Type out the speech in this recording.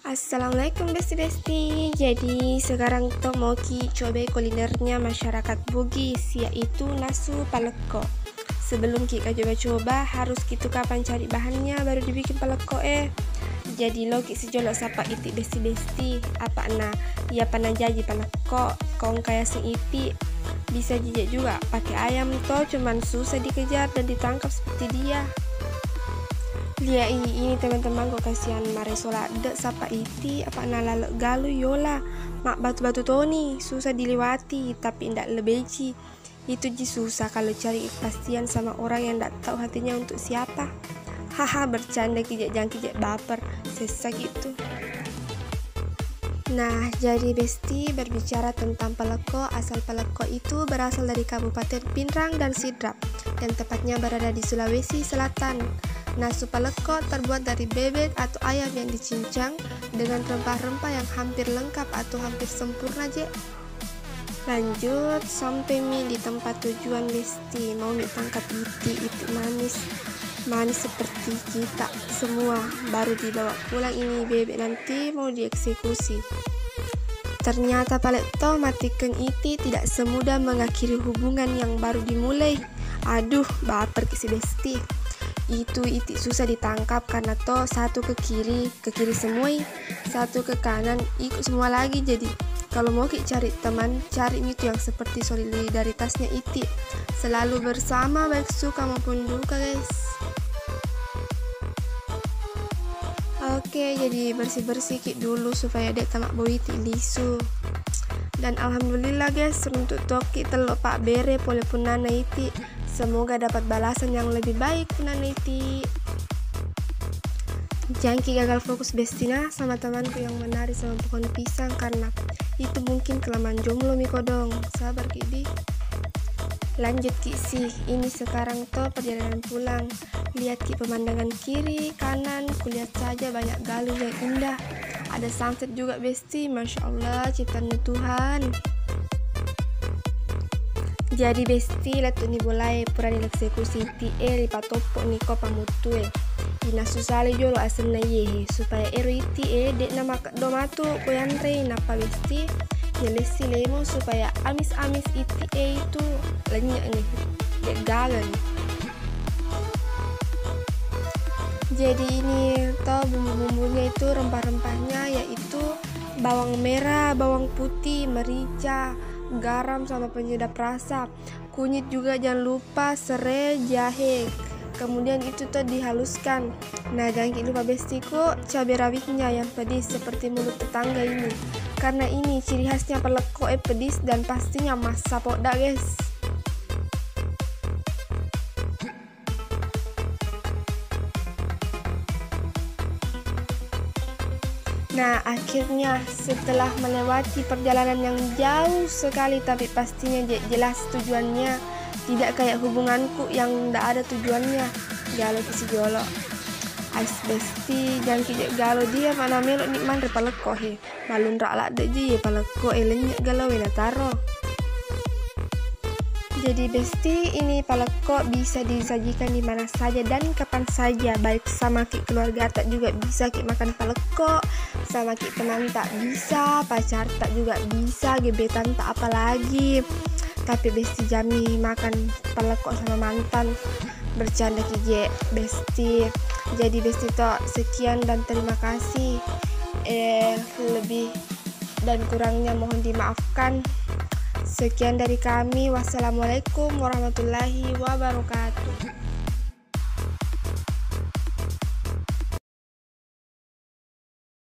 Assalamualaikum besti-besti. Jadi sekarang kita mau coba kulinernya masyarakat Bugis, yaitu nasu paleko. Sebelum kita coba-coba harus kita kapan cari bahannya baru dibikin paleko Jadi lo sejolok sapa iti besti-besti apa na ya pana jaji paleko kong kaya sing iti bisa jijik juga pakai ayam toh, cuman susah dikejar dan ditangkap seperti dia. Lihat ini teman-teman, kok kasihan mare sola dek sapa iti apa nala galu yola mak batu-batu toni susah dilewati tapi ndak lebeci. Itu ji susah kalau cari kepastian sama orang yang ndak tahu hatinya untuk siapa. Haha, bercanda kijak, jangan kijak baper sesak itu. Nah, jadi besti berbicara tentang paleko. Asal paleko itu berasal dari Kabupaten Pinrang dan Sidrap, yang tepatnya berada di Sulawesi Selatan. Nasu paleko terbuat dari bebek atau ayam yang dicincang dengan rempah-rempah yang hampir lengkap atau hampir sempurna Lanjut sampai di tempat tujuan besti. Mau tangkap iti manis seperti kita semua, baru dibawa pulang ini bebek, nanti mau dieksekusi. Ternyata palekto matikan iti tidak semudah mengakhiri hubungan yang baru dimulai. Aduh, baper si besti. Itu iti susah ditangkap karena satu ke kiri semua, satu ke kanan ikut semua lagi. Jadi kalau mau cari teman, cari itu yang seperti solidaritasnya iti, selalu bersama baik suka maupun duka guys. Oke, jadi bersih-bersih dulu supaya dek tamak iti lisu. Dan alhamdulillah guys, untuk toki telok pak bere pole punana iti. Semoga dapat balasan yang lebih baik punana iti. Jangan gagal fokus bestina sama temanku yang menari sama pohon pisang, karena itu mungkin kelamaan jomblo mikodong. Sabar kidi. Lanjut sih, ini sekarang perjalanan pulang. Lihat pemandangan kiri, kanan, kulihat saja banyak galuh yang indah. Ada sunset juga besti, masya Allah ciptaan Tuhan. Jadi besti letu ni boleh pura dileksekusi tie lipat topok niko pamutue. Ina susale jolo asem na yehe supaya iti dek nama domatu koyantre napa besti. Jelesi lemo supaya amis-amis iti itu lenyak nih dek galan. Jadi ini bumbu-bumbunya itu rempah-rempahnya yaitu bawang merah, bawang putih, merica, garam sama penyedap rasa, kunyit juga jangan lupa, serai, jahe. Kemudian itu dihaluskan. Nah, jangan lupa besti cabai rawitnya yang pedis seperti mulut tetangga ini. Karena ini ciri khasnya paleko pedis dan pastinya masak poda guys. Nah, akhirnya setelah melewati perjalanan yang jauh sekali tapi pastinya jelas tujuannya, tidak kayak hubunganku yang tidak ada tujuannya. Galo si jolo ais besti jangan kijak galo dia mana melok nikman re paleko malun rak dek je paleko lenyak galau taro. Jadi besti, ini paleko bisa disajikan di mana saja dan kapan saja, baik sama keluarga tak juga bisa makan paleko, sama teman tak bisa, pacar tak juga bisa, gebetan tak apalagi. Tapi besti jami makan paleko sama mantan, bercanda kije besti. Jadi besti sekian dan terima kasih. Lebih dan kurangnya mohon dimaafkan. Sekian dari kami. Wassalamualaikum warahmatullahi wabarakatuh.